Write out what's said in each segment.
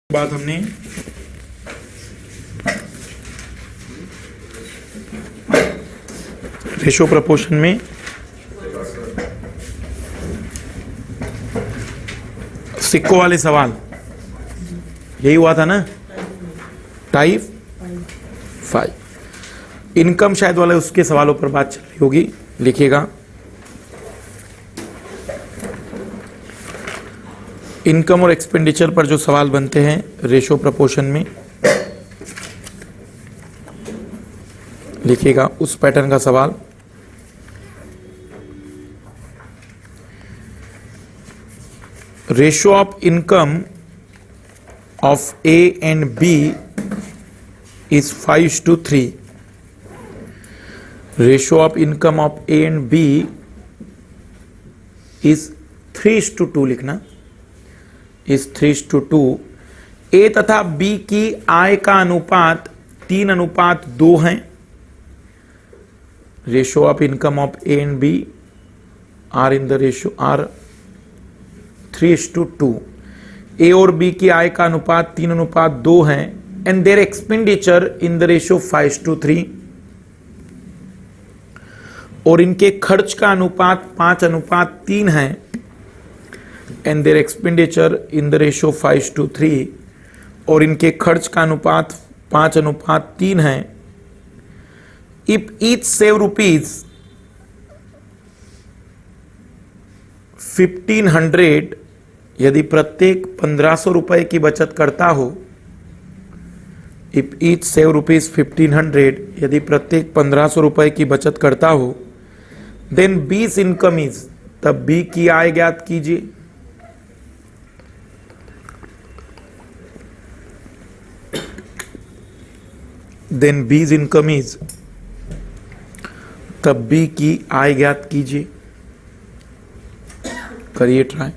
बात हमने ratio proportion में सिक्कों वाले सवाल यही हुआ था ना। टाइप 5 इनकम शायद वाले उसके सवालों पर बात चल रही होगी। लिखिएगा इनकम और एक्सपेंडिचर पर जो सवाल बनते हैं रेशो प्रपोर्शन में, लिखिएगा उस पैटर्न का सवाल। Ratio of income of A and B is 5:3। Ratio of income of A and B is 3:2 लिखना, इस 3:2। ए तथा बी की आय का अनुपात 3:2 है। Ratio of income of A and B are in the ratio are 3:2। A और बी की आय का अनुपात 3:2 है and their expenditure in the ratio 5:3। और इनके खर्च का अनुपात 5:3 है and their expenditure in the ratio 5:3। और इनके खर्च का अनुपात 5:3 है। If each save rupees 1500, यदि प्रत्येक 1500 रुपए की बचत करता हो, if each save rupees 1500, यदि प्रत्येक 1500 रुपए की बचत करता हो, then B's income is, तब B की आय ज्ञात कीजिए। देन बीज इनकम इज, तब बी की आय ज्ञात कीजिए। करिए ट्राई।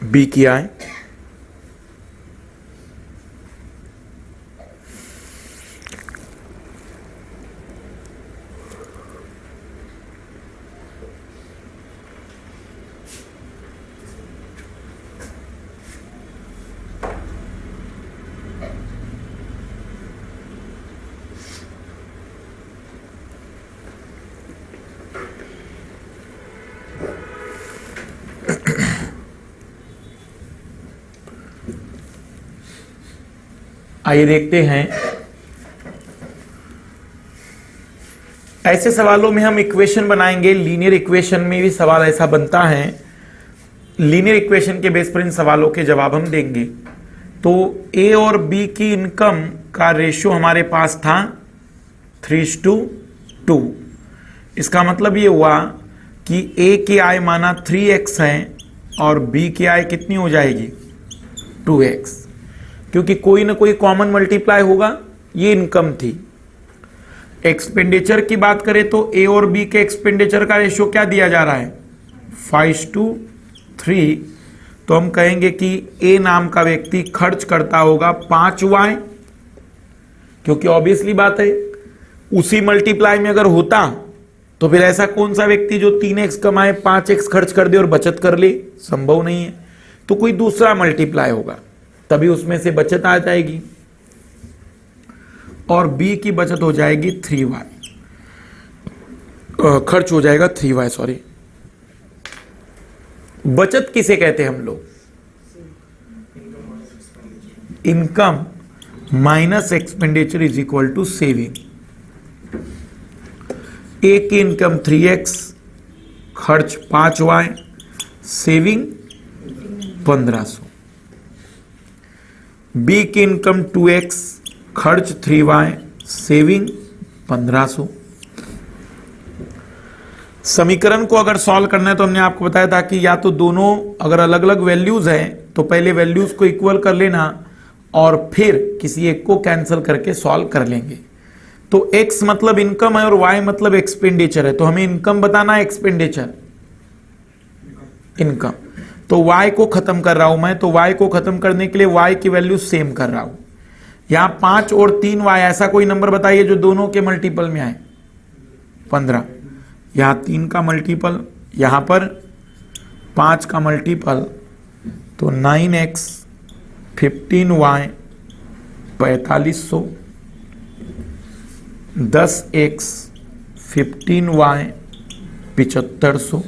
बी की आय आइए देखते हैं। ऐसे सवालों में हम इक्वेशन बनाएंगे। लीनियर इक्वेशन में भी सवाल ऐसा बनता है। लीनियर इक्वेशन के बेस पर इन सवालों के जवाब हम देंगे। तो ए और बी की इनकम का रेशियो हमारे पास था 3:2। इसका मतलब ये हुआ कि ए की आय माना 3x है और बी की आय कितनी हो जाएगी 2x, क्योंकि कोई ना कोई कॉमन मल्टीप्लाई होगा। ये इनकम थी। एक्सपेंडिचर की बात करें तो ए और बी के एक्सपेंडिचर का रेशियो क्या दिया जा रहा है 5:3। तो हम कहेंगे कि ए नाम का व्यक्ति खर्च करता होगा 5y, क्योंकि ऑब्वियसली बात है उसी मल्टीप्लाई में अगर होता तो फिर ऐसा कौन सा व्यक्ति जो 3x कमाए 5x खर्च कर दे और बचत कर ले, संभव नहीं है। तो कोई दूसरा मल्टीप्लाई होगा, तभी उसमें से बचत आ जाएगी और बी की बचत हो जाएगी 3y, खर्च हो जाएगा 3y, सॉरी। बचत किसे कहते हैं हम लोग? Income minus expenditure is equal to saving. A की इनकम 3x, खर्च 5y, सेविंग 1500। बी की इनकम 2x, खर्च 3y, सेविंग 1500। समीकरण को अगर सॉल्व करना है तो हमने आपको बताया था कि या तो दोनों अगर अलग अलग वैल्यूज है तो पहले वैल्यूज को इक्वल कर लेना और फिर किसी एक को कैंसिल करके सॉल्व कर लेंगे। तो x मतलब इनकम है और y मतलब एक्सपेंडिचर है, तो हमें इनकम बताना है एक्सपेंडिचर इनकम। तो y को खत्म कर रहा हूं मैं, तो y को खत्म करने के लिए y की वैल्यू सेम कर रहा हूं। यहां 5 और 3y, ऐसा कोई नंबर बताइए जो दोनों के मल्टीपल में आए। 15, यहां 3 का मल्टीपल, यहां पर 5 का मल्टीपल, तो 9x 15y 4500, 10x 15y 7500,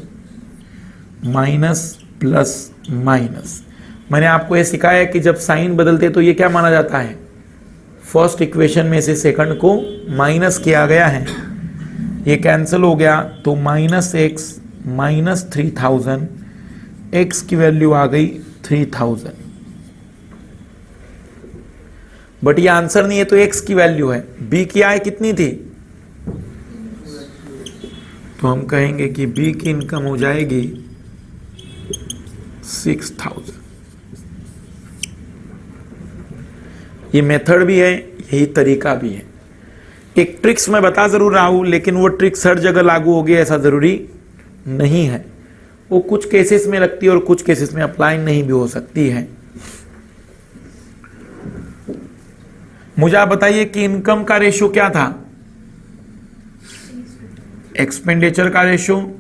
minus plus minus. मैंने आपको यह सिखाया कि जब साइन बदलते तो ये क्या माना जाता है, फर्स्ट इक्वेशन में से सेकंड को माइनस किया गया है, ये कैंसिल हो गया तो माइनस एक्स माइनस 3000, एक्स की वैल्यू आ गई 3000। बट ये आंसर नहीं है तो एक्स की वैल्यू है, बी की आय कितनी थी, तो हम कहेंगे कि बी की इनकम हो जाएगी 6000। ये मेथड भी है, यही तरीका भी है। एक ट्रिक्स मैं बता जरूर रहा हूं, लेकिन वो ट्रिक्स हर जगह लागू होगी ऐसा जरूरी नहीं है। वो कुछ केसेस में लगती है और कुछ केसेस में अप्लाई नहीं भी हो सकती है। मुझे आप बताइए कि इनकम का रेशो क्या था, एक्सपेंडिचर का रेशो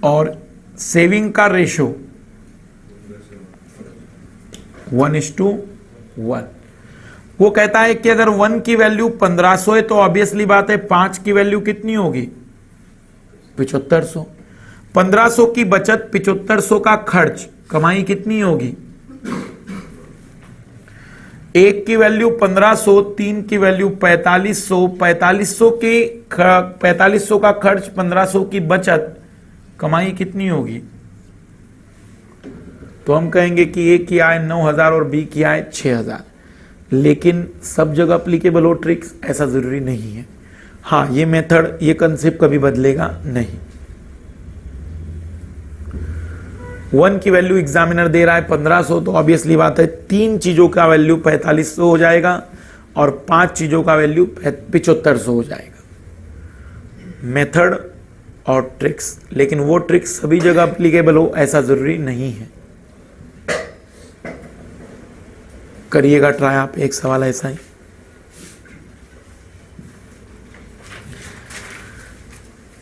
और सेविंग का रेशो 1:1। वो कहता है कि अगर 1 की वैल्यू 1500 है तो ऑब्वियसली बात है 5 की वैल्यू कितनी होगी, 7500। 1500 की बचत, 7500 का खर्च, कमाई कितनी होगी, 1 की वैल्यू 1500, 3 की वैल्यू 4500, 4500 का खर्च, 1500 की बचत, कमाई कितनी होगी। तो हम कहेंगे कि ए की आय 9000 और बी की आय 6000। लेकिन सब जगह अप्लीकेबल हो ट्रिक्स, ऐसा जरूरी नहीं है। हाँ, ये मेथड, ये कंसेप्ट कभी बदलेगा नहीं। 1 की वैल्यू एग्जामिनर दे रहा है 1500, तो ऑब्वियसली बात है 3 चीजों का वैल्यू 4500 हो जाएगा और 5 चीजों का वैल्यू 7500 हो जाएगा। मेथड और ट्रिक्स, लेकिन वो ट्रिक्स सभी जगह अप्लीकेबल हो ऐसा जरूरी नहीं है। करिएगा ट्राई आप, एक सवाल ऐसा ही।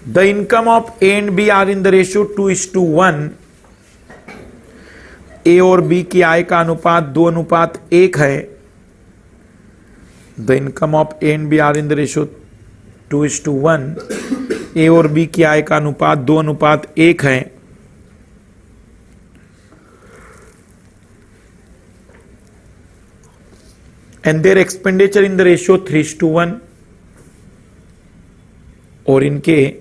The income of A and B are in the ratio 2:1। A और बी की आय का अनुपात 2:1 है। The income of A and B are in the ratio 2:1। A और बी की आय का अनुपात 2:1 है। And their expenditure in the ratio 3:1। और इनके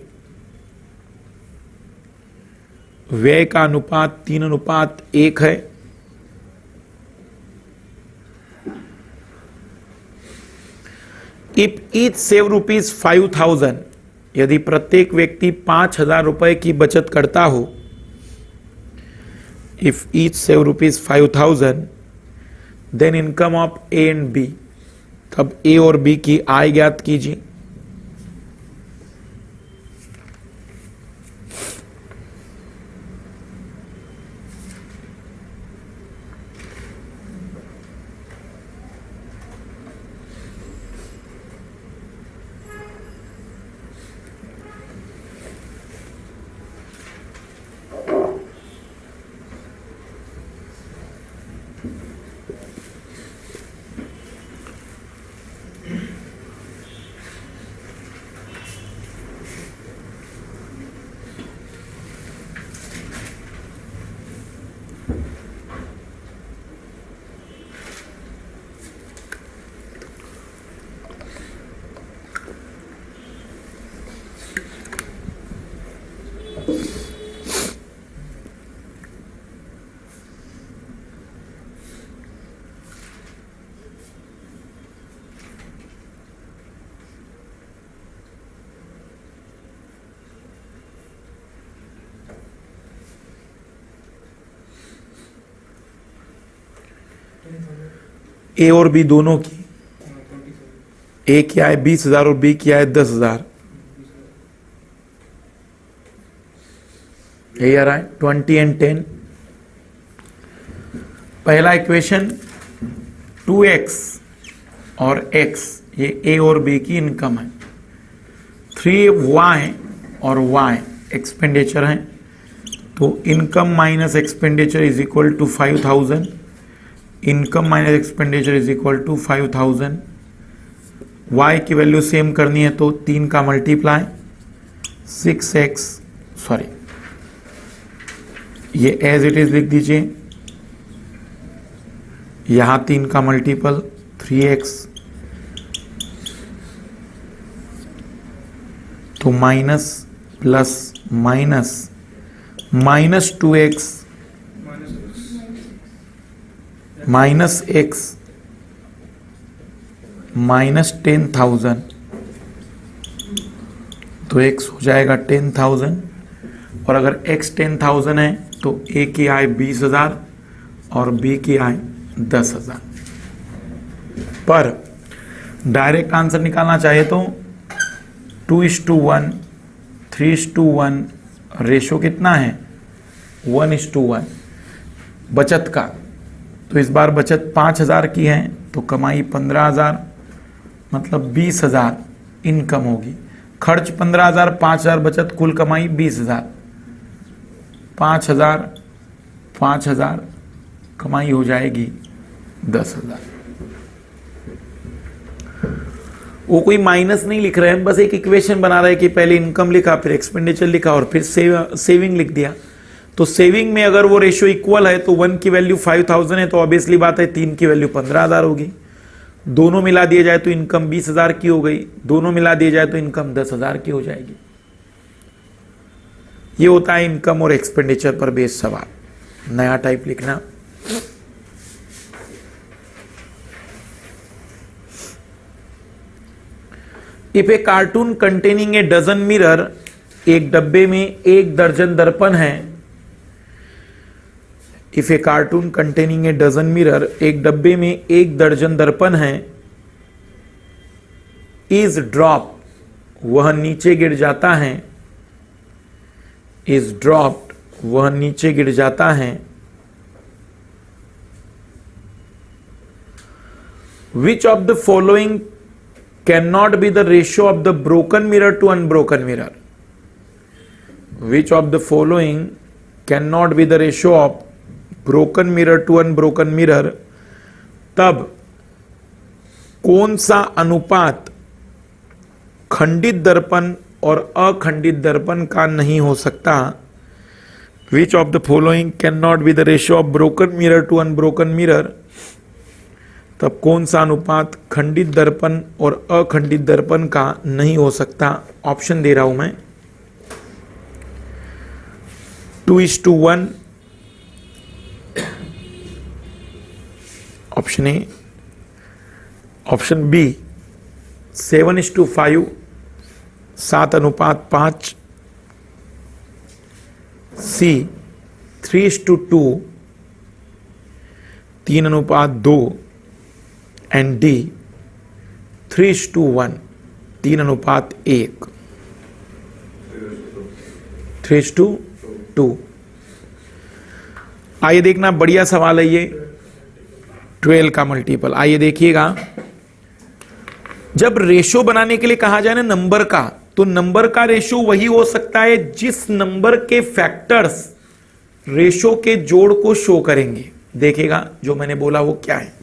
व्यय का अनुपात 3:1 है। इफ ईच सेव ₹5000, यदि प्रत्येक व्यक्ति 5000 रुपए की बचत करता हो, if each save ₹5000, then income of A and B, तब ए और बी की आय ज्ञात कीजिए। ए और बी दोनों की। ए क्या है 20,000 और बी क्या है 10,000। यही आ रहा है 20 and 10। पहला इक्वेशन 2x और x, ये a और b की इनकम है। 3y और y एक्सपेंडिचर है, तो income minus expenditure is equal to 5,000। Income minus expenditure is equal to 5,000। y की वैल्यू सेम करनी है तो 3 का मल्टीप्लाई 6x, सॉरी ये एज इट इज लिख दीजिए, यहां 3 का मल्टीपल 3x, तो minus plus minus minus 2x minus x minus 10,000, तो x हो जाएगा 10,000। और अगर x 10,000 है तो a की आय 20,000 और b की आय 10,000। पर डायरेक्ट आंसर निकालना चाहे तो 2:1, 3:1, रेशो कितना है 1:1 बचत का। तो इस बार बचत 5,000 की है तो कमाई 15,000, मतलब 20,000 इनकम होगी। खर्च 15,000, 5,000 बचत, कुल कमाई 20,000। 5,000 5,000 कमाई हो जाएगी 10,000। वो कोई माइनस नहीं लिख रहे हैं, बस एक इक्वेशन बना रहे हैं कि पहले इनकम लिखा, फिर एक्सपेंडिचर लिखा और फिर सेविंग लिख दिया। तो सेविंग में अगर वो रेशियो इक्वल है तो 1 की वैल्यू 5,000 है, तो ऑब्वियसली बात है 3 की वैल्यू 15,000 होगी। दोनों मिला दिए जाए तो इनकम 20,000 की हो गई, दोनों मिला दिए जाए तो इनकम 10,000 की हो जाएगी। ये होता है इनकम और एक्सपेंडिचर पर बेस्ड सवाल। नया टाइप लिखना। If a carton containing a dozen mirror, एक डब्बे में 1 दर्जन दर्पण है। If a carton containing a dozen mirror, एक डब्बे में 1 दर्जन दर्पण है। इज ड्रॉप, वह नीचे गिर जाता है। इज ड्रॉप्ड, वह नीचे गिर जाता है। Which of the following can not be the ratio of the broken mirror to unbroken mirror. Which of the following can not be the ratio of broken mirror to unbroken mirror. तब कौन सा अनुपात खंडित दर्पण और अखंडित दर्पण का नहीं हो सकता। Which of the following can not be the ratio of broken mirror to unbroken mirror. तब कौन सा अनुपात खंडित दर्पण और अखंडित दर्पण का नहीं हो सकता। ऑप्शन दे रहा हूं मैं, 2:1, option A. Option B 7:5, 7:5। C 3:2, 3:2। And D 3:1, 3:1, 3:2। आइए देखना, बढ़िया सवाल है ये। 12 का मल्टीपल, आइए देखिएगा। जब रेशो बनाने के लिए कहा जाए ना नंबर का, तो नंबर का रेशो वही हो सकता है जिस नंबर के फैक्टर्स रेशो के जोड़ को शो करेंगे। देखिएगा जो मैंने बोला वो क्या है।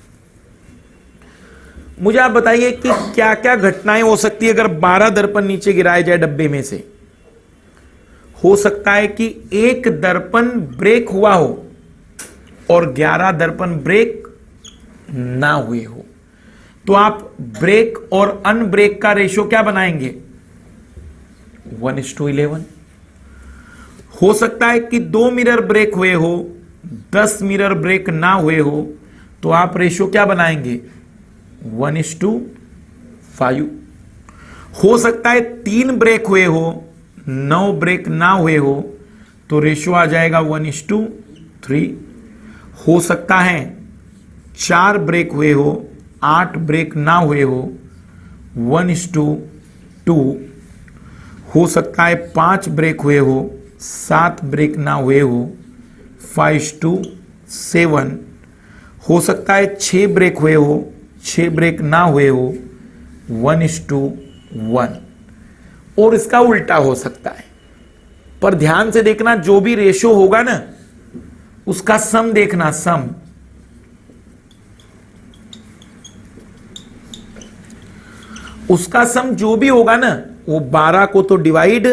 मुझे आप बताइए कि क्या क्या घटनाएं हो सकती है अगर 12 दर्पण नीचे गिराए जाए डब्बे में से। हो सकता है कि 1 दर्पण ब्रेक हुआ हो और 11 दर्पण ब्रेक ना हुए हो। तो आप ब्रेक और अनब्रेक का रेशियो क्या बनाएंगे 1:11। हो सकता है कि 2 मिरर ब्रेक हुए हो, 10 मिरर ब्रेक ना हुए हो, तो आप रेशियो क्या बनाएंगे 1:5। हो सकता है 3 ब्रेक हुए हो, 9 ब्रेक ना हुए हो, तो रेशियो आ जाएगा 1:3। हो सकता है 4 ब्रेक हुए हो, 8 ब्रेक ना हुए हो, 1:2 हो सकता है 5 ब्रेक हुए हो, 7 ब्रेक ना हुए हो, 5:7 हो सकता है 6 ब्रेक हुए हो, 6 ब्रेक ना हुए हो, 1:1 और इसका उल्टा हो सकता है। पर ध्यान से देखना, जो भी रेशो होगा ना उसका सम देखना, सम। उसका सम जो भी होगा ना वो 12 को तो डिवाइड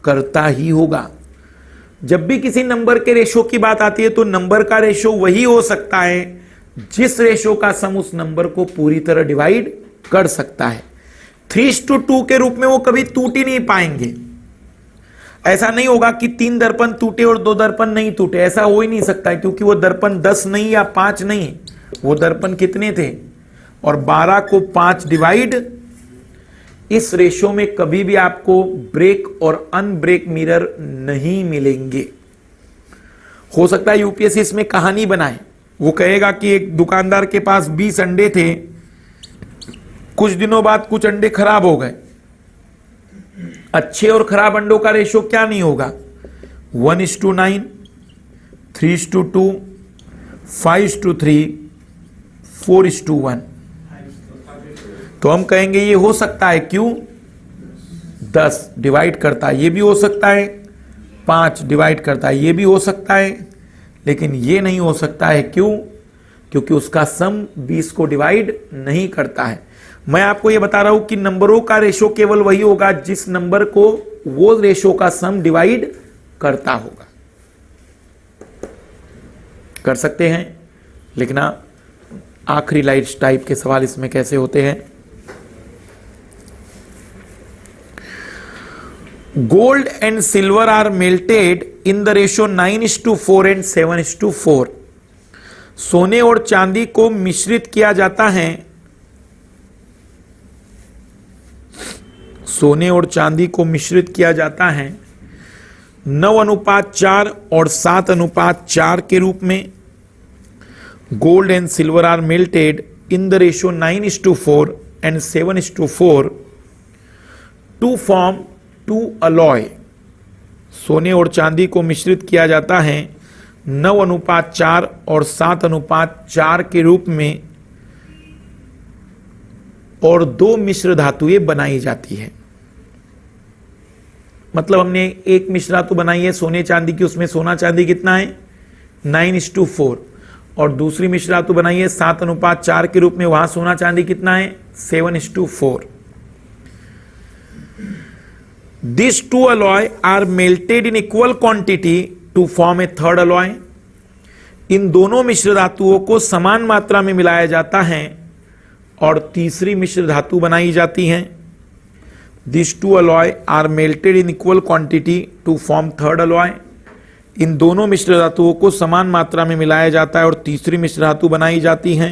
करता ही होगा। जब भी किसी नंबर के रेशो की बात आती है तो नंबर का रेशो वही हो सकता है जिस रेशो का सम उस नंबर को पूरी तरह डिवाइड कर सकता है। 3:2 के रूप में वो कभी टूट ही नहीं पाएंगे। ऐसा नहीं होगा कि 3 दर्पण टूटे और 2 दर्पण नहीं टूटे, ऐसा हो ही नहीं सकता है, क्योंकि वो दर्पण 10 नहीं या 5 नहीं, वो दर्पण कितने थे, और 12 को 5 डिवाइड। इस रेशो में कभी भी आपको ब्रेक और अनब्रेक मिरर नहीं मिलेंगे। हो सकता है यूपीएससी इसमें कहानी बनाए, वो कहेगा कि एक दुकानदार के पास 20 अंडे थे, कुछ दिनों बाद कुछ अंडे खराब हो गए। अच्छे और खराब अंडों का रेशो क्या नहीं होगा, 1:9, 3:2, 5:3, 4:1। तो हम कहेंगे ये हो सकता है, क्यों, 10 डिवाइड करता है, ये भी हो सकता है 5 डिवाइड करता है, ये भी हो सकता है, लेकिन ये नहीं हो सकता है। क्यों? क्योंकि उसका सम 20 को डिवाइड नहीं करता है। मैं आपको ये बता रहा हूं कि नंबरों का रेशो केवल वही होगा जिस नंबर को वो रेशो का सम डिवाइड करता होगा। कर सकते हैं, लिखना आखिरी लाइट टाइप के सवाल इसमें कैसे होते हैं। Gold and silver are melted in the ratio 9:4 and 7:4। सोने और चांदी को मिश्रित किया जाता है, सोने और चांदी को मिश्रित किया जाता है 9:4 और 7:4 के रूप में। Gold and silver are melted in the ratio 9:4 and 7:4 to form 2 alloy. सोने और चांदी को मिश्रित किया जाता है 9:4 और 7:4 के रूप में, और 2 मिश्र धातुएं बनाई जाती है। मतलब हमने एक मिश्र धातु बनाई है सोने चांदी की, उसमें सोना चांदी कितना है 9:4, और दूसरी मिश्र धातु बनाई है 7:4 के रूप में, वहां सोना चांदी कितना है 7:4। These 2 alloy are melted in equal quantity to form a third alloy। इन दोनों मिश्र धातुओं को समान मात्रा में मिलाया जाता है और तीसरी मिश्र धातु बनाई जाती है। These 2 alloy are melted in equal quantity to form third alloy। इन दोनों मिश्र धातुओं को समान मात्रा में मिलाया जाता है और तीसरी मिश्र धातु बनाई जाती है।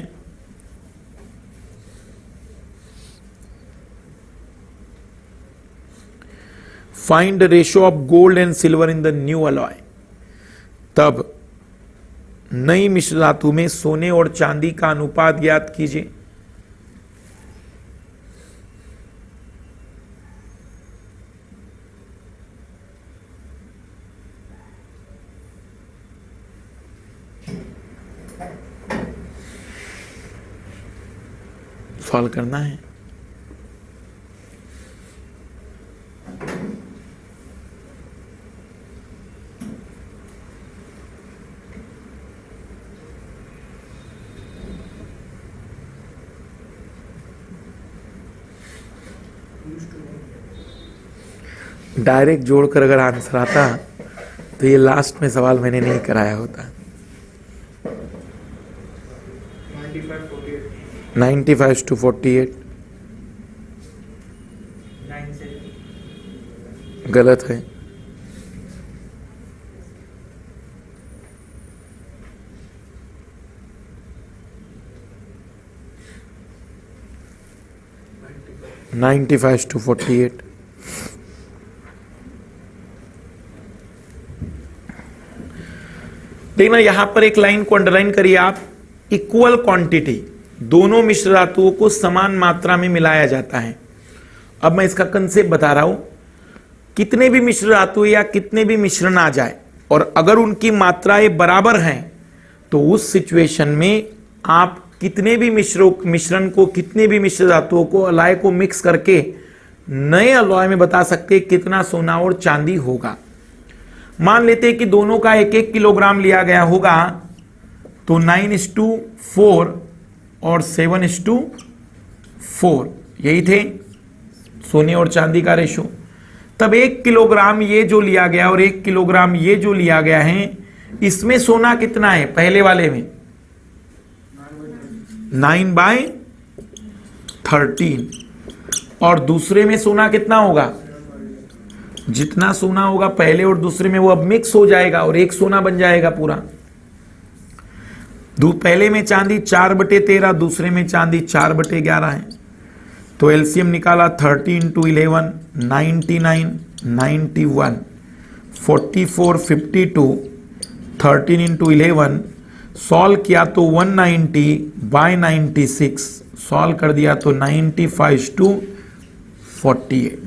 Find the ratio of gold and silver in the new alloy. तब नई मिश्र धातु में सोने और चांदी का अनुपात ज्ञात कीजिए। सॉल्व करना है। डायरेक्ट जोड़कर अगर आंसर आता तो ये लास्ट में सवाल मैंने नहीं कराया होता। 95:48 गलत है। (95:48) देखना, यहां पर एक लाइन को अंडरलाइन करिए आप। इक्वल क्वांटिटी, दोनों मिश्र धातुओं को समान मात्रा में मिलाया जाता है। अब मैं इसका कंसेप्ट बता रहा हूं। कितने भी मिश्र धातु या कितने भी मिश्रण आ जाए और अगर उनकी मात्राएं बराबर हैं तो उस सिचुएशन में आप कितने भी मिश्रण को, कितने भी मिश्र धातुओं को, अलॉय को मिक्स करके नए अलॉय में बता सकते कितना सोना और चांदी होगा। मान लेते हैं कि दोनों का 1-1 किलोग्राम लिया गया होगा, तो 9:4 और 7:4 यही थे सोने और चांदी का रेशो। तब 1 किलोग्राम ये जो लिया गया और 1 किलोग्राम ये जो लिया गया है, इसमें सोना कितना है? पहले वाले में 9/13 और दूसरे में सोना कितना होगा? जितना सोना होगा पहले और दूसरे में वो अब मिक्स हो जाएगा और एक सोना बन जाएगा पूरा। पहले में चांदी 4/13, दूसरे में चांदी 4/11 है। तो एलसीएम निकाला 30 × 11 99 91 44 52 13 × 11 सॉल्व किया तो 190/96 सॉल्व कर दिया तो 95/48।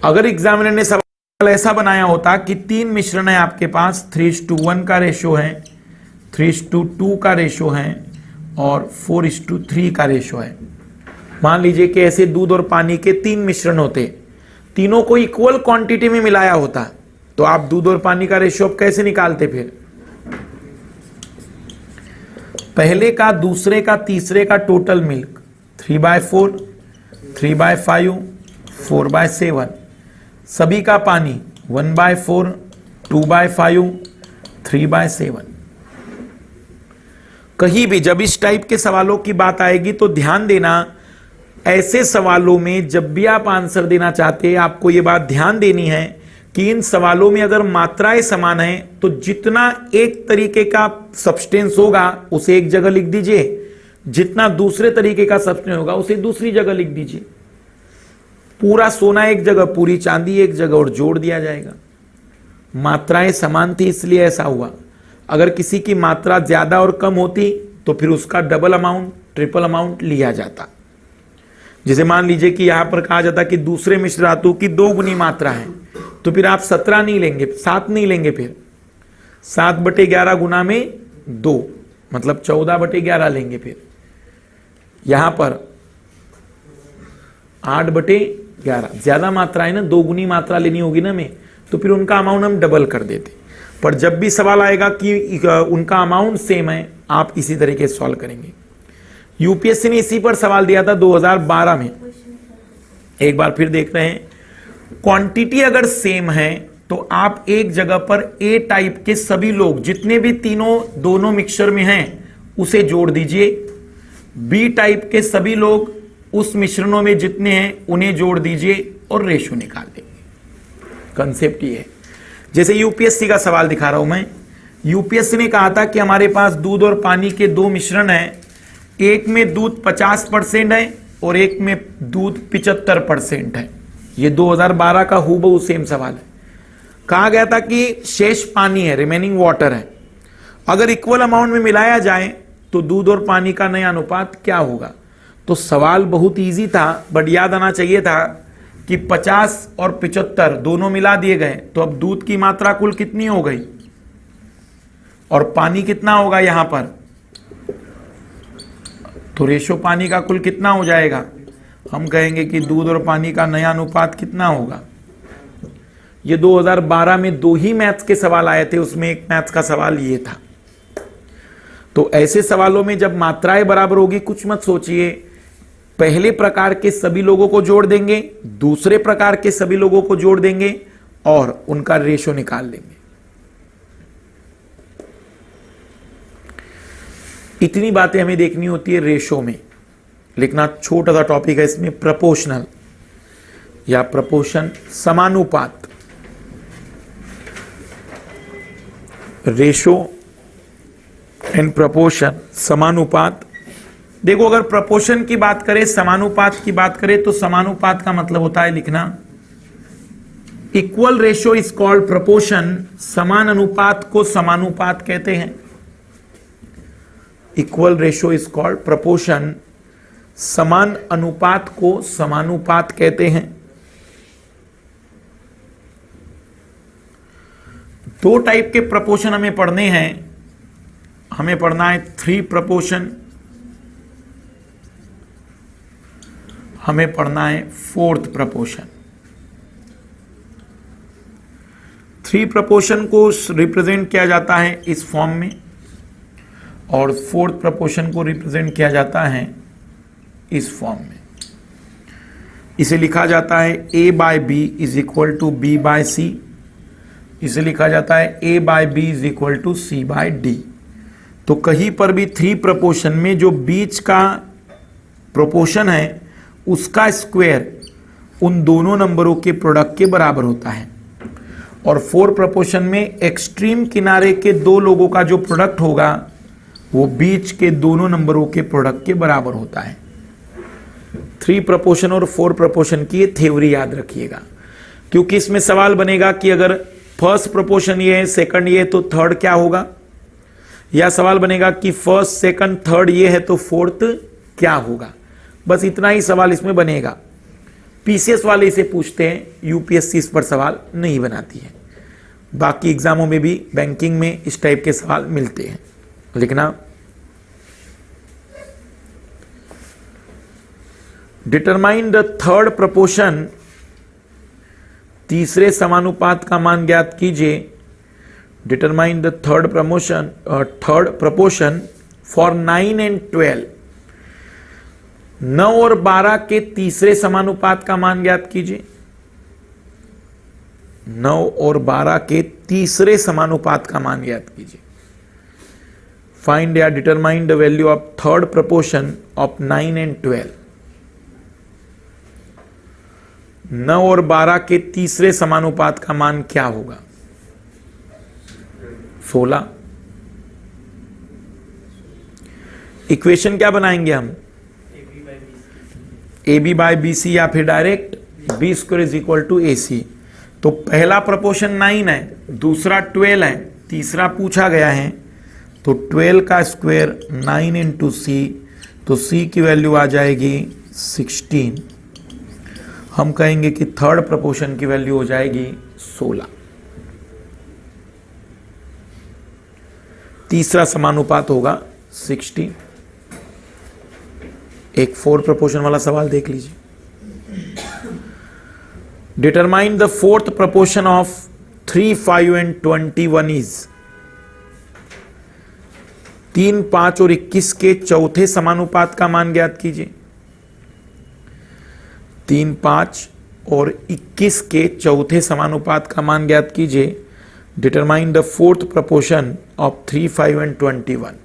अगर एग्जामिनर ने सवाल ऐसा बनाया होता कि 3 मिश्रण है आपके पास, 3:1 का रेशो है, 3:2 का रेशो है और 4:3 का रेशो है। मान लीजिए कि ऐसे दूध और पानी के 3 मिश्रण होते, तीनों को इक्वल क्वांटिटी में मिलाया होता, तो आप दूध और पानी का रेशो अब कैसे निकालते? फिर पहले का, दूसरे का, तीसरे का टोटल मिल्क 3/4, 3/5, 4/7, सभी का पानी 1/4, 2/5, 3/7। कहीं भी जब इस टाइप के सवालों की बात आएगी तो ध्यान देना, ऐसे सवालों में जब भी आप आंसर देना चाहते हैं आपको यह बात ध्यान देनी है कि इन सवालों में अगर मात्राएं समान है तो जितना एक तरीके का सब्सटेंस होगा उसे एक जगह लिख दीजिए, जितना दूसरे तरीके का सब्सटेंस होगा उसे दूसरी जगह लिख दीजिए। पूरा सोना एक जगह, पूरी चांदी एक जगह और जोड़ दिया जाएगा। मात्राएं समान थी इसलिए ऐसा हुआ। अगर किसी की मात्रा ज्यादा और कम होती तो फिर उसका डबल अमाउंट, ट्रिपल अमाउंट लिया जाता। जैसे मान लीजिए कि यहां पर कहा जाता कि दूसरे मिश्र धातु की 2 गुनी मात्रा है, तो फिर आप 17 नहीं लेंगे, 7 नहीं लेंगे, फिर 7/11 गुना में 2 मतलब 14/11 लेंगे। फिर यहां पर 8/11 ज्यादा मात्रा है ना, 2 गुनी मात्रा लेनी होगी ना में, तो फिर उनका अमाउंट हम डबल कर देते। पर जब भी सवाल आएगा कि उनका अमाउंट सेम है, आप इसी तरीके से सॉल्व करेंगे। यूपीएससी ने इसी पर सवाल दिया था 2012 में। एक बार फिर देख रहे हैं, क्वांटिटी अगर सेम है तो आप एक जगह पर ए टाइप के सभी लोग, जितने भी दोनों मिक्सचर में हैं उसे जोड़ दीजिए। बी टाइप के सभी लोग उस मिश्रणों में जितने हैं उन्हें जोड़ दीजिए और रेशो निकाल देंगे। कंसेप्ट ये है। जैसे यूपीएससी का सवाल दिखा रहा हूं मैं। यूपीएससी ने कहा था कि हमारे पास दूध और पानी के 2 मिश्रण हैं, एक में दूध 50% है और एक में दूध 75% है। ये 2012 का हूबहू सेम सवाल है। कहा गया था कि शेष पानी है, रिमेनिंग वाटर है, अगर इक्वल अमाउंट में मिलाया जाए तो दूध और पानी का नया अनुपात क्या होगा। तो सवाल बहुत इजी था, बट याद आना चाहिए था कि 50 और 75 दोनों मिला दिए गए, तो अब दूध की मात्रा कुल कितनी हो गई और पानी कितना होगा यहां पर, तो रेशो पानी का कुल कितना हो जाएगा। हम कहेंगे कि दूध और पानी का नया अनुपात कितना होगा। ये 2012 में 2 ही मैथ्स के सवाल आए थे, उसमें एक मैथ्स का सवाल ये था। तो ऐसे सवालों में जब मात्राएं बराबर होगी, कुछ मत सोचिए, पहले प्रकार के सभी लोगों को जोड़ देंगे, दूसरे प्रकार के सभी लोगों को जोड़ देंगे और उनका रेशो निकाल लेंगे। इतनी बातें हमें देखनी होती है रेशो में। लिखना छोटा सा टॉपिक है इसमें, प्रपोर्शनल या प्रपोर्शन, समानुपात। रेशो एंड प्रपोर्शन, समानुपात। देखो अगर प्रपोर्शन की बात करें, समानुपात की बात करें, तो समानुपात का मतलब होता है लिखना equal ratio is called proportion. समान अनुपात को समानुपात कहते हैं। Equal ratio is called proportion. समान अनुपात को समानुपात कहते हैं। दो टाइप के प्रपोर्शन हमें पढ़ने हैं। हमें पढ़ना है 3 प्रपोर्शन, हमें पढ़ना है 4th प्रपोर्शन। 3 प्रपोर्शन को रिप्रेजेंट किया जाता है इस फॉर्म में और 4th प्रपोर्शन को रिप्रेजेंट किया जाता है इस फॉर्म में। इसे लिखा जाता है a by B is equal to B by C. इसे लिखा जाता है a by B is equal to C by D. तो कहीं पर भी 3 प्रपोर्शन में जो बीच का प्रोपोर्शन है उसका स्क्वायर उन दोनों नंबरों के प्रोडक्ट के बराबर होता है। और 4 प्रपोर्शन में एक्सट्रीम किनारे के दो लोगों का जो प्रोडक्ट होगा वो बीच के दोनों नंबरों के प्रोडक्ट के बराबर होता है। 3 प्रपोर्शन और 4 प्रपोर्शन की ये थ्योरी याद रखिएगा, क्योंकि इसमें सवाल बनेगा कि अगर फर्स्ट प्रपोर्शन ये है, सेकंड ये है, तो थर्ड क्या होगा, या सवाल बनेगा कि फर्स्ट सेकंड थर्ड ये है तो फोर्थ क्या होगा। बस इतना ही सवाल इसमें बनेगा। पीसीएस वाले इसे पूछते हैं, यूपीएससी इस पर सवाल नहीं बनाती है। बाकी एग्जामों में भी बैंकिंग में इस टाइप के सवाल मिलते हैं। लिखना, डिटरमाइन द थर्ड प्रपोर्शन, तीसरे समानुपात का मान ज्ञात कीजिए। Determine the third proportion for 9 and 12। 9 और 12 के तीसरे समानुपात का मान ज्ञात कीजिए। 9 और 12 के तीसरे समानुपात का मान ज्ञात कीजिए। फाइंड या determine the value of third proportion of 9 and 12। 9 और 12 के तीसरे समानुपात का मान क्या होगा? 16। इक्वेशन क्या बनाएंगे हम? A B by B C या फिर direct B square is equal to A C. तो पहला प्रपोर्शन 9 है, दूसरा 12 है, तीसरा पूछा गया है, तो 12 का स्क्वायर 9 इंटू सी, तो सी की वैल्यू आ जाएगी 16। हम कहेंगे कि थर्ड प्रपोर्शन की वैल्यू हो जाएगी 16। तीसरा समानुपात होगा 16। एक 4 प्रपोर्शन वाला सवाल देख लीजिए। Determine the fourth proportion of 3, 5 and 21 is. 3, 5 और 21 के चौथे समानुपात का मान ज्ञात कीजिए। 3, 5 और 21 के चौथे समानुपात का मान ज्ञात कीजिए। Determine the fourth proportion of 3, 5 and 21।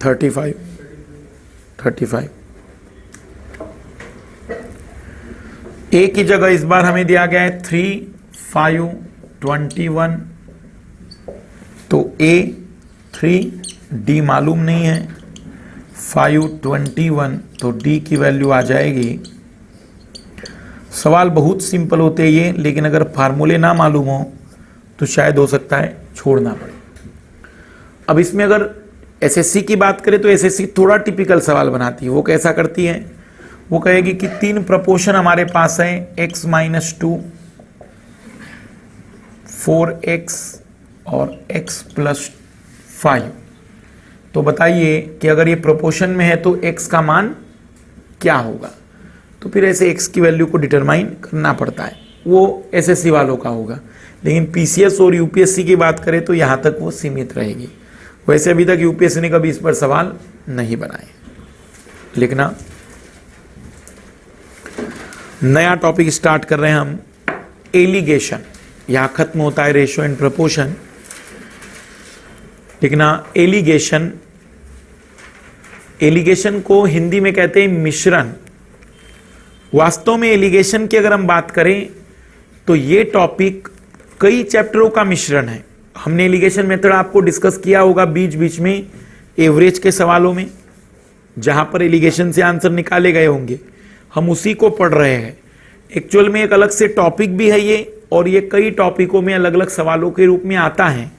35। ए की जगह इस बार हमें दिया गया है 3, 5, 21। तो ए 3, डी मालूम नहीं है, 5, 21, तो डी की वैल्यू आ जाएगी। सवाल बहुत सिंपल होते हैं ये, लेकिन अगर फार्मूले ना मालूम हो तो शायद हो सकता है छोड़ना पड़े। अब इसमें अगर एसएससी की बात करें तो एसएससी थोड़ा टिपिकल सवाल बनाती है। वो कैसा करती है? वो कहेगी कि 3 प्रपोर्शन हमारे पास है, x - 2, 4x और x + 5। तो बताइए कि अगर ये प्रोपोर्शन में है तो x का मान क्या होगा? तो फिर ऐसे x की वैल्यू को डिटरमाइन करना पड़ता है। वो एसएससी वालों का होगा, लेकिन पीसीएस और यूपीएससी की बात करें तो यहाँ तक वो सीमित रहेगी। वैसे अभी तक यूपीएससी ने कभी इस पर सवाल नहीं बनाए। लिखना, नया टॉपिक स्टार्ट कर रहे हैं हम, एलिगेशन। यहां खत्म होता है रेशियो एंड प्रपोर्शन। लिखना, एलिगेशन। एलिगेशन को हिंदी में कहते हैं मिश्रण। वास्तव में एलिगेशन की अगर हम बात करें तो ये टॉपिक कई चैप्टरों का मिश्रण है। हमने एलिगेशन मेथड आपको डिस्कस किया होगा बीच बीच में एवरेज के सवालों में। जहां पर एलिगेशन से आंसर निकाले गए होंगे, हम उसी को पढ़ रहे हैं। एक्चुअल में एक अलग से टॉपिक भी है ये, और ये कई टॉपिकों में अलग अलग सवालों के रूप में आता है।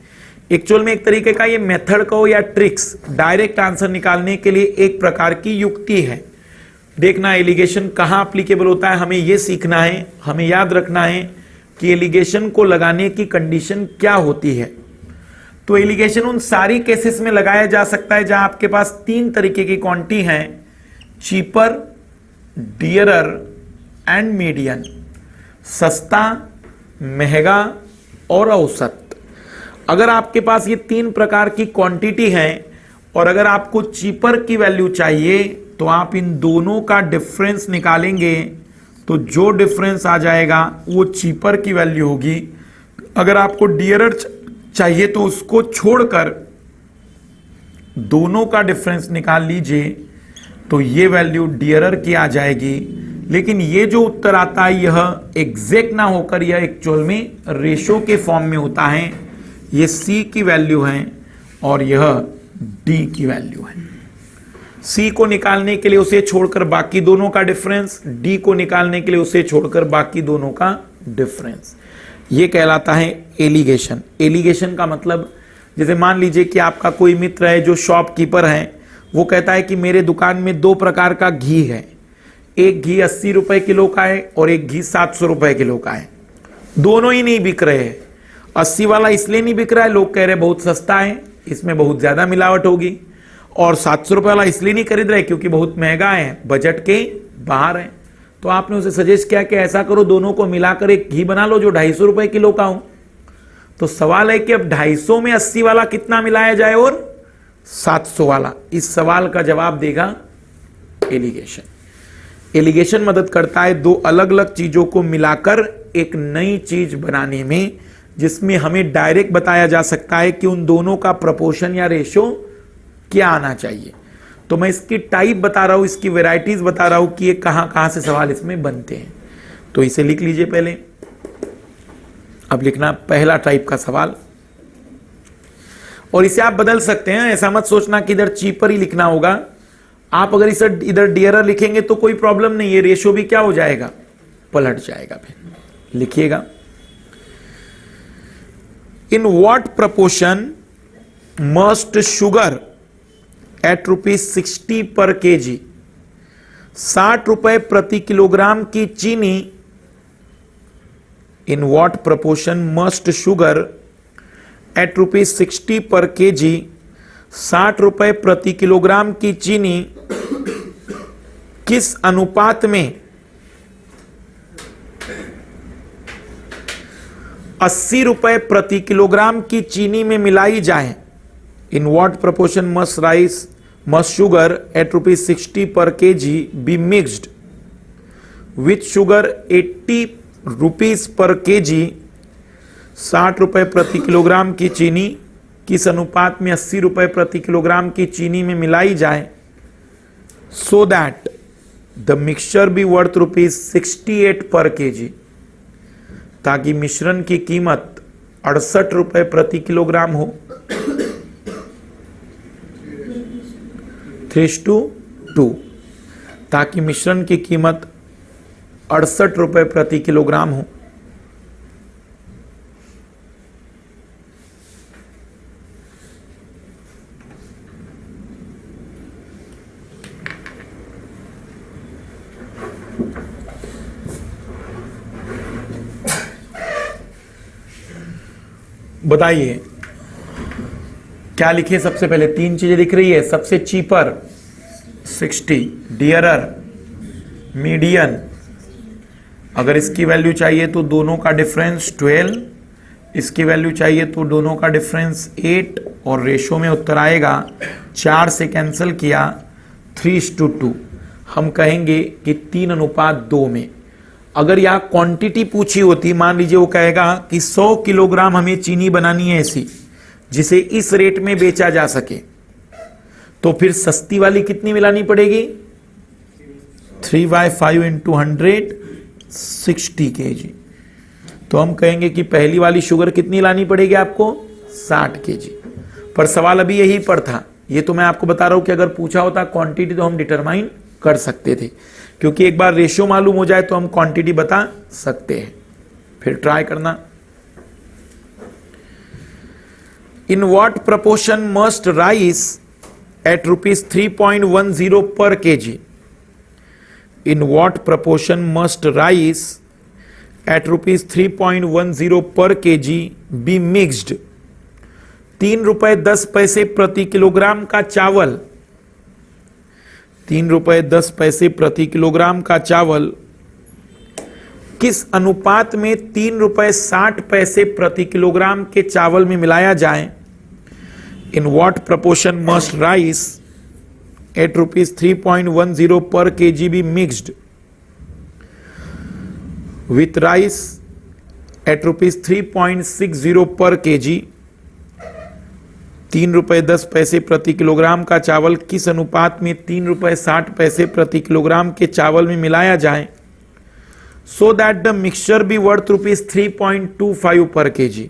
एक्चुअल में एक तरीके का ये मेथड कहो या ट्रिक्स, डायरेक्ट आंसर निकालने के लिए एक प्रकार की युक्ति है। देखना एलिगेशन कहाँ एप्लीकेबल होता है, हमें ये सीखना है, हमें याद रखना है कि एलिगेशन को लगाने की कंडीशन क्या होती है। तो एलिगेशन उन सारी केसेस में लगाया जा सकता है जहां आपके पास तीन तरीके की क्वांटिटी हैं, चीपर, डियरर एंड मीडियन, सस्ता, महंगा और औसत। अगर आपके पास ये तीन प्रकार की क्वांटिटी है और अगर आपको चीपर की वैल्यू चाहिए तो आप इन दोनों का डिफरेंस निकालेंगे, तो जो डिफरेंस आ जाएगा वो चीपर की वैल्यू होगी। अगर आपको डियरर चाहिए तो उसको छोड़कर दोनों का डिफरेंस निकाल लीजिए, तो ये वैल्यू डियरर की आ जाएगी। लेकिन ये जो उत्तर आता है यह एग्जैक्ट ना होकर यह एक्चुअल में रेशो के फॉर्म में होता है। ये C की वैल्यू है और यह D की वैल्यू है। C को निकालने के लिए उसे छोड़कर बाकी दोनों का डिफरेंस, D को निकालने के लिए उसे छोड़कर बाकी दोनों का डिफरेंस, ये कहलाता है एलिगेशन। एलिगेशन का मतलब, जैसे मान लीजिए कि आपका कोई मित्र है जो शॉपकीपर है, वो कहता है कि मेरे दुकान में दो प्रकार का घी है, एक घी 80 रुपए किलो का है और एक घी 700 रुपए किलो का है। दोनों ही नहीं बिक रहे हैं। 80 वाला इसलिए नहीं बिक रहा है, लोग कह रहे हैं बहुत सस्ता है, इसमें बहुत ज्यादा मिलावट होगी, और 700 रुपए वाला इसलिए नहीं खरीद रहे क्योंकि बहुत महंगा है, बजट के बाहर है। तो आपने उसे सजेस्ट किया कि ऐसा करो, दोनों को मिलाकर एक घी बना लो जो 250 रुपए किलो का हो। तो सवाल है कि अब 250 में 80 वाला कितना मिलाया जाए और 700 वाला। इस सवाल का जवाब देगा एलिगेशन। एलिगेशन मदद करता है दो अलग अलग चीजों को मिलाकर एक नई चीज बनाने में, जिसमें हमें डायरेक्ट बताया जा सकता है कि उन दोनों का प्रपोर्शन या रेशो क्या आना चाहिए। तो मैं इसकी टाइप बता रहा हूं, इसकी वैरायटीज बता रहा हूं कि ये कहां कहां से सवाल इसमें बनते हैं। तो इसे लिख लीजिए पहले। अब लिखना पहला टाइप का सवाल, और इसे आप बदल सकते हैं। ऐसा मत सोचना कि इधर चीपर ही लिखना होगा। आप अगर इसे इधर डियरर लिखेंगे तो कोई प्रॉब्लम नहीं है, रेशो भी क्या हो जाएगा, पलट जाएगा। फिर लिखिएगा, in what proportion must sugar at ₹60 per kg, 60 रुपए प्रति किलोग्राम की चीनी, in what proportion must sugar at ₹60 per kg, 60 रुपए प्रति किलोग्राम की चीनी किस अनुपात में 80 रुपए प्रति किलोग्राम की चीनी में मिलाई जाए। In what proportion must sugar at ₹60 per kg be mixed with sugar 80 rupees per kg, 60 रुपए प्रति किलोग्राम की चीनी किस अनुपात में 80 रुपए प्रति किलोग्राम की चीनी में मिलाई जाए, so that the mixture B worth ₹68 पर केजी, ताकि मिश्रण की कीमत 68 रुपए प्रति किलोग्राम हो। 3:2, ताकि मिश्रण की कीमत 68 रुपए प्रति किलोग्राम हो। बताइए क्या लिखे। सबसे पहले तीन चीजें दिख रही है। सबसे चीपर 60, डियरर, मीडियन। अगर इसकी वैल्यू चाहिए तो दोनों का डिफरेंस 12, इसकी वैल्यू चाहिए तो दोनों का डिफरेंस 8, और रेशो में उत्तर आएगा 4 से कैंसिल किया 3:2। हम कहेंगे कि 3:2 में। अगर यहाँ क्वांटिटी पूछी होती, मान लीजिए वो कहेगा कि 100 किलोग्राम हमें चीनी बनानी है ऐसी जिसे इस रेट में बेचा जा सके, तो फिर सस्ती वाली कितनी मिलानी पड़ेगी, 3/5 × 100, 60 kg। तो हम कहेंगे कि पहली वाली शुगर कितनी लानी पड़ेगी आपको, 60 kg। पर सवाल अभी यही पर था, ये तो मैं आपको बता रहा हूं कि अगर पूछा होता क्वांटिटी तो हम डिटरमाइन कर सकते थे, क्योंकि एक बार रेशियो मालूम हो जाए तो हम क्वांटिटी बता सकते हैं। फिर ट्राई करना। In what proportion must rice at rupees 3.10 per kg? In what proportion must rice at rupees 3.10 per kg be mixed? 3 रुपए 10 पैसे प्रति किलोग्राम का चावल, 3 रुपए 10 पैसे प्रति किलोग्राम का चावल किस अनुपात में 3 रुपए 60 पैसे प्रति किलोग्राम के चावल में मिलाया जाए? In what proportion must rice at rupees 3.10 per kg be mixed with rice at rupees 3.60 per KG? 3 रुपए 10 पैसे प्रति किलोग्राम का चावल किस अनुपात में 3 रुपए 60 पैसे प्रति किलोग्राम के चावल में मिलाया जाए so that the mixture B worth rupees 3.25 पर केजी?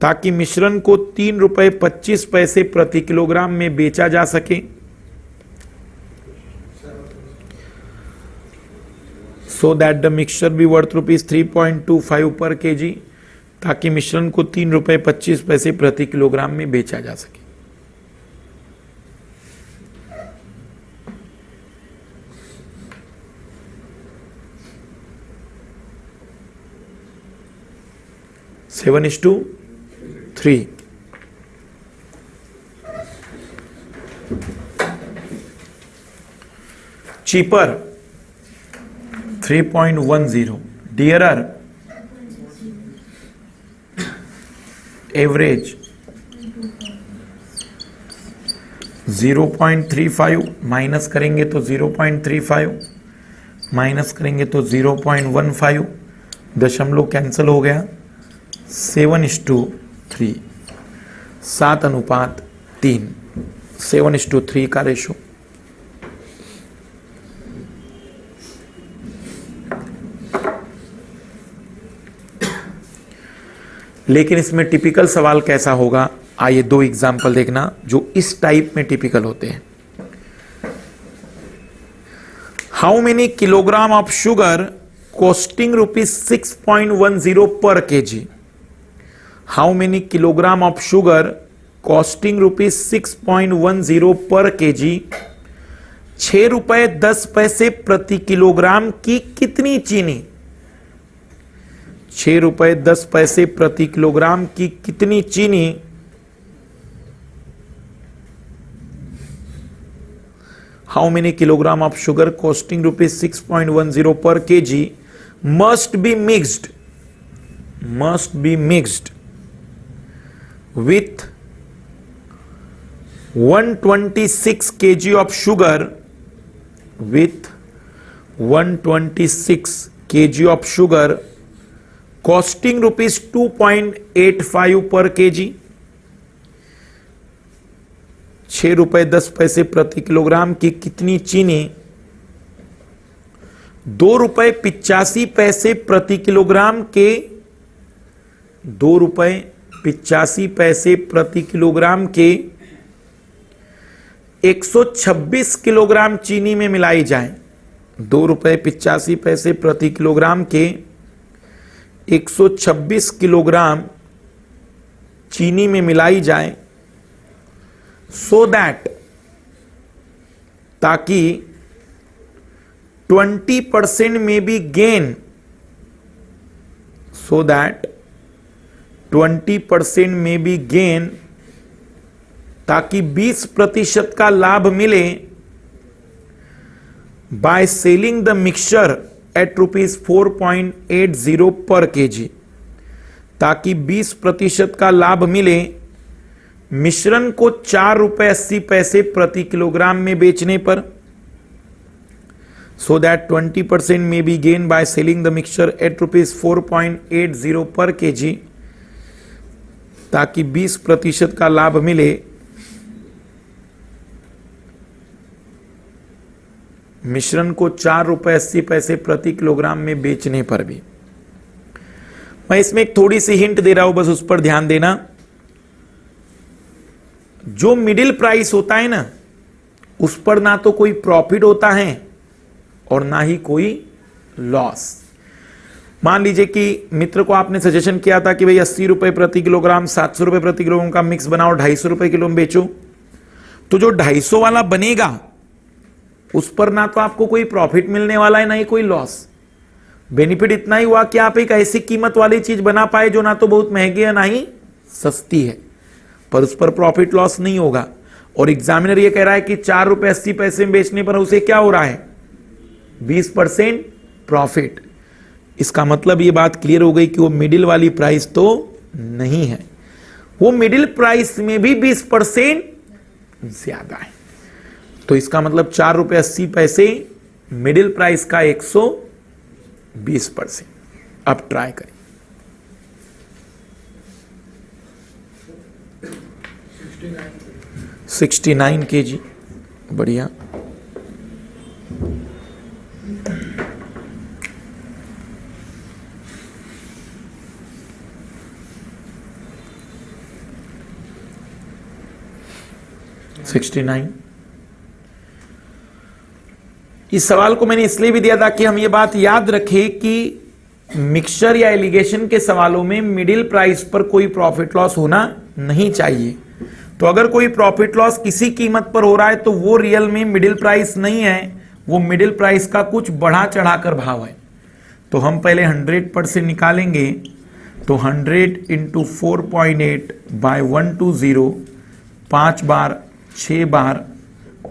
ताकि मिश्रण को 3 रुपए 25 पैसे प्रति किलोग्राम में बेचा जा सके। So that the mixture B worth rupees 3.25 पर केजी, ताकि मिश्रण को 3 रुपए 25 पैसे प्रति किलोग्राम में बेचा जा सके। Seven is to 3। Cheaper 3.10, dearer average 0.35, minus करेंगे तो 0.35, माइनस करेंगे तो 0.15, दशमलव कैंसिल हो गया। 7:3, 7:3, 7:3 का रेशो। लेकिन इसमें टिपिकल सवाल कैसा होगा, आइए 2 एग्जाम्पल देखना जो इस टाइप में टिपिकल होते हैं। How many kilogram of sugar costing rupees 6.10 पर KG? How many kilogram of sugar costing rupees 6.10 पर केजी 6 रुपए 10 पैसे प्रति किलोग्राम की कितनी चीनी? 6 रुपए 10 पैसे प्रति किलोग्राम की कितनी चीनी how many kilogram of sugar costing rupees 6.10 पर KG must be mixed with 126 kg of sugar, with 126 kg of sugar costing rupees 2.85 पर केजी। 6 रुपए 10 पैसे प्रति किलोग्राम की कितनी चीनी 2 रुपए 85 पैसे प्रति किलोग्राम के 2 रुपए 85 पैसे प्रति किलोग्राम के 126 किलोग्राम चीनी में मिलाई जाए? 2 रुपए 85 पैसे प्रति किलोग्राम के 126 किलोग्राम चीनी में मिलाई जाए सो दैट, ताकि 20% में भी गेन, सो दैट 20% में भी गेन, ताकि 20% का लाभ मिले bye selling the mixture at rupees 4.80 per KG, ताकि 20% का लाभ मिले मिश्रण को 4 रुपए 80 पैसे प्रति किलोग्राम में बेचने पर। सो that 20% may be gain by selling the mixture at rupees 4.80 per KG, ताकि 20% का लाभ मिले मिश्रण को 4 रुपए 80 पैसे प्रति किलोग्राम में बेचने पर भी। मैं इसमें एक थोड़ी सी हिंट दे रहा हूं, बस उस पर ध्यान देना। जो मिडिल प्राइस होता है ना, उस पर ना तो कोई प्रॉफिट होता है और ना ही कोई लॉस। मान लीजिए कि मित्र को आपने सजेशन किया था कि भाई 80 रुपए प्रति किलोग्राम, 700 रुपए प्रति किलोग्राम का मिक्स बनाओ, 250 रुपए किलो में बेचो। तो जो 250 वाला बनेगा उस पर ना तो आपको कोई प्रॉफिट मिलने वाला है ना ही कोई लॉस। बेनिफिट इतना ही हुआ कि आप एक ऐसी कीमत वाली चीज बना पाए जो ना तो बहुत महंगी है ना ही सस्ती है, पर उस पर प्रॉफिट लॉस नहीं होगा। और एग्जामिनर ये कह रहा है कि 4 रुपए 80 पैसे में बेचने पर उसे क्या हो रहा है, 20% प्रॉफिट। इसका मतलब ये बात क्लियर हो गई कि वो मिडिल वाली प्राइस तो नहीं है, वो मिडिल प्राइस में भी 20% ज्यादा है। तो इसका मतलब 4 रुपए 80 पैसे मिडिल प्राइस का 120%। अब ट्राई करें। 69 kg, बढ़िया। इस सवाल को मैंने इसलिए भी दिया था कि हम ये बात याद रखें कि मिक्सचर या एलिगेशन के सवालों में मिडिल प्राइस पर कोई प्रॉफिट लॉस होना नहीं चाहिए। तो अगर कोई प्रॉफिट लॉस किसी कीमत पर हो रहा है तो वो रियल में मिडिल प्राइस नहीं है, वो मिडिल प्राइस का कुछ बढ़ा चढ़ाकर भाव है। तो हम पहले 100% निकालेंगे। तो 100 इंटू 4.8 बाय 120, 5 बार 6 बार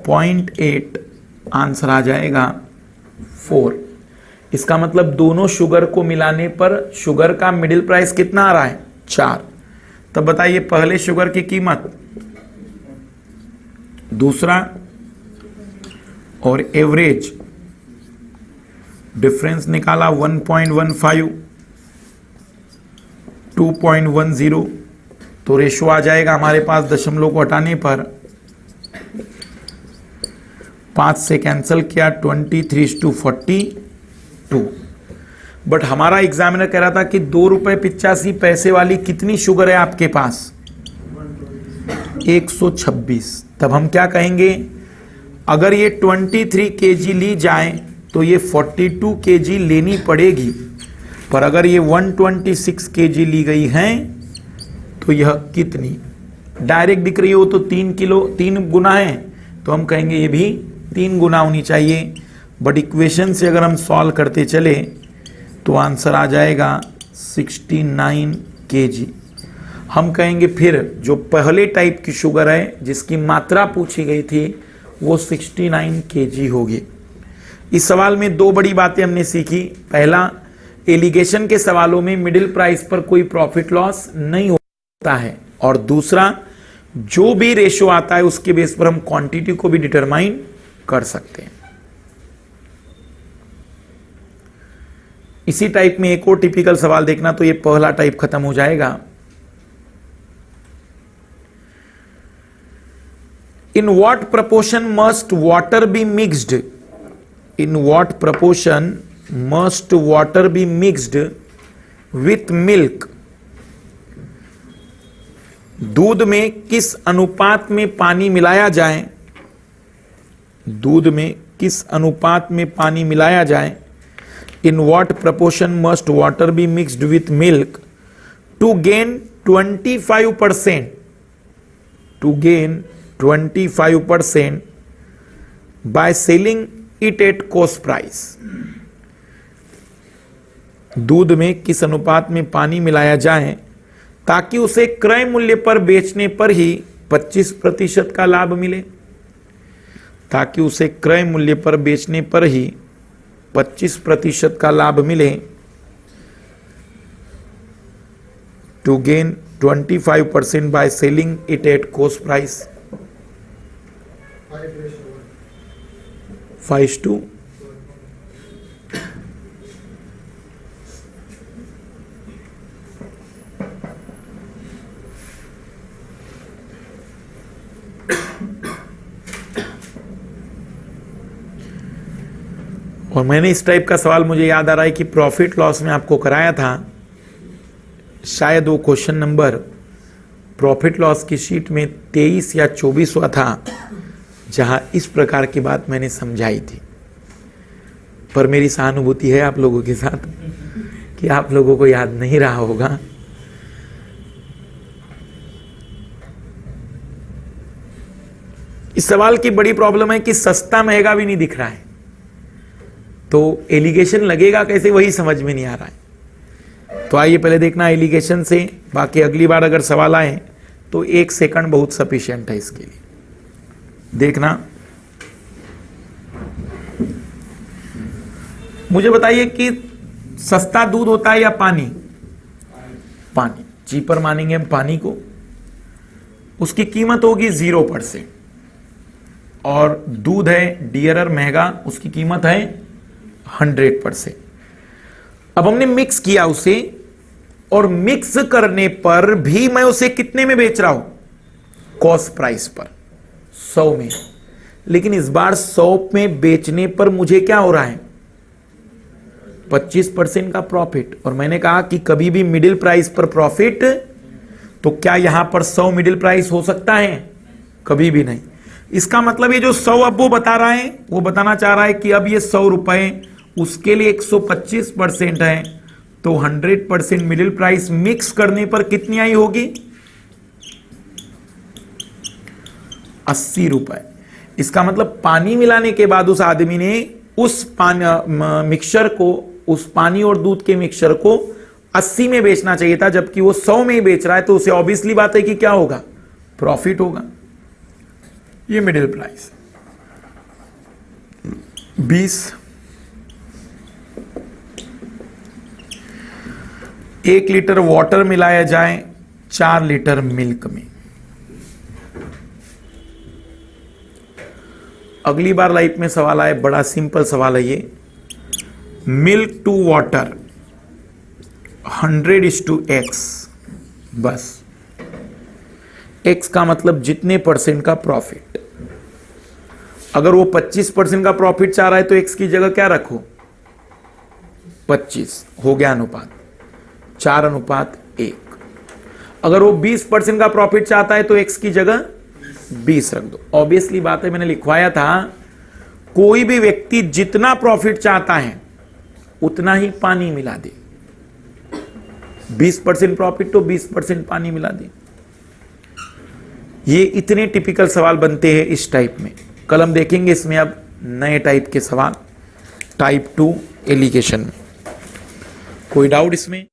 0.8, आंसर आ जाएगा 4। इसका मतलब दोनों शुगर को मिलाने पर शुगर का मिडिल प्राइस कितना आ रहा है, 4। तब बताइए पहले शुगर की कीमत, दूसरा और एवरेज डिफरेंस निकाला 1.15, 2.10। तो रेशो आ जाएगा हमारे पास दशमलव को हटाने पर 5 से कैंसिल किया 23:42। बट हमारा एग्जामिनर कह रहा था कि 2 रुपए 85 पैसे वाली कितनी शुगर है आपके पास, 126। तब हम क्या कहेंगे, अगर ये 23 kg ली जाए तो ये 42 kg लेनी पड़ेगी, पर अगर ये 126 kg ली गई है तो यह कितनी, डायरेक्ट दिख रही हो तो 3 गुना है, तो हम कहेंगे ये भी 3 गुना होनी चाहिए। बट इक्वेशन से अगर हम सॉल्व करते चले तो आंसर आ जाएगा 69 kg। हम कहेंगे फिर जो पहले टाइप की शुगर है जिसकी मात्रा पूछी गई थी वो 69 kg होगी। इस सवाल में 2 बड़ी बातें हमने सीखी। पहला, एलिगेशन के सवालों में मिडिल प्राइस पर कोई प्रॉफिट लॉस नहीं होता है, और दूसरा, जो भी रेशो आता है उसके बेस पर हम क्वांटिटी को भी डिटरमाइन कर सकते हैं। इसी टाइप में एक और टिपिकल सवाल देखना, तो ये पहला टाइप खत्म हो जाएगा। इन what proportion must water be mixed, in what proportion must water be mixed with milk, दूध में किस अनुपात में पानी मिलाया जाए, दूध में किस अनुपात में पानी मिलाया जाए, in what proportion must water be mixed with milk to gain 25%, to gain 25% by selling it at cost price. दूध में किस अनुपात में पानी मिलाया जाए ताकि उसे क्रय मूल्य पर बेचने पर ही 25% का लाभ मिले, ताकि उसे क्रय मूल्य पर बेचने पर ही 25% का लाभ मिले। To gain 25% by selling it at cost price, 5:1। और मैंने इस टाइप का सवाल, मुझे याद आ रहा है कि प्रॉफिट लॉस में आपको कराया था, शायद वो क्वेश्चन नंबर प्रॉफिट लॉस की शीट में 23 या 24वां था जहां इस प्रकार की बात मैंने समझाई थी। पर मेरी सहानुभूति है आप लोगों के साथ कि आप लोगों को याद नहीं रहा होगा। इस सवाल की बड़ी प्रॉब्लम है कि सस्ता महंगा भी नहीं दिख रहा है, तो एलिगेशन लगेगा कैसे वही समझ में नहीं आ रहा है। तो आइए पहले देखना एलिगेशन से, बाकी अगली बार अगर सवाल आए तो 1 सेकंड बहुत सफिशिएंट है इसके लिए। देखना, मुझे बताइए कि सस्ता दूध होता है या पानी? पानी। चीपर मानेंगे हम पानी को। उसकी कीमत होगी 0%। और दूध है डियरर महंगा, उसकी कीमत है 100%। अब हमने मिक्स किया उसे, और मिक्स करने पर भी मैं उसे कितने में बेच रहा हूं? कॉस्ट प्राइस पर, 100 में। लेकिन इस बार 100 में बेचने पर मुझे क्या हो रहा है? 25% का प्रॉफिट। और मैंने कहा कि कभी भी मिडिल प्राइस पर प्रॉफिट, तो क्या यहां पर 100 मिडिल प्राइस हो सकता है? कभी भी नहीं। इसका मतलब ये जो 100 अब वो बता रहा है, वो बताना चाह रहा है कि अब ये 100 रुपए उसके लिए 125% है, तो 100% मिडिल प्राइस मिक्स करने पर कितनी आई होगी? 80 रुपए। इसका मतलब पानी मिलाने के बाद उस आदमी ने उस मिक्सचर को, उस पानी और दूध के मिक्सचर को 80 में बेचना चाहिए था, जबकि वो 100 में ही बेच रहा है, तो उसे ऑब्वियसली बात है कि क्या होगा? प्रॉफिट होगा। ये मिडिल प्राइस 20। 1 लीटर वाटर मिलाया जाए 4 लीटर मिल्क में। अगली बार लाइफ में सवाल आए, बड़ा सिंपल सवाल है ये। मिल्क टू वाटर 100:x, बस। x का मतलब जितने % का प्रॉफिट। अगर वो 25% का प्रॉफिट चाह रहा है तो x की जगह क्या रखो? 25। हो गया अनुपात 4:1। अगर वो 20% का प्रॉफिट चाहता है तो x की जगह 20 रख दो। ऑब्वियसली बात है, मैंने लिखवाया था, कोई भी व्यक्ति जितना प्रॉफिट चाहता है उतना ही पानी मिला दे। 20% प्रॉफिट तो 20% पानी मिला दे। ये इतने टिपिकल सवाल बनते हैं इस टाइप में। कल हम देखेंगे इसमें अब नए टाइप के सवाल, टाइप 2 एलिगेशन में। कोई डाउट इसमें?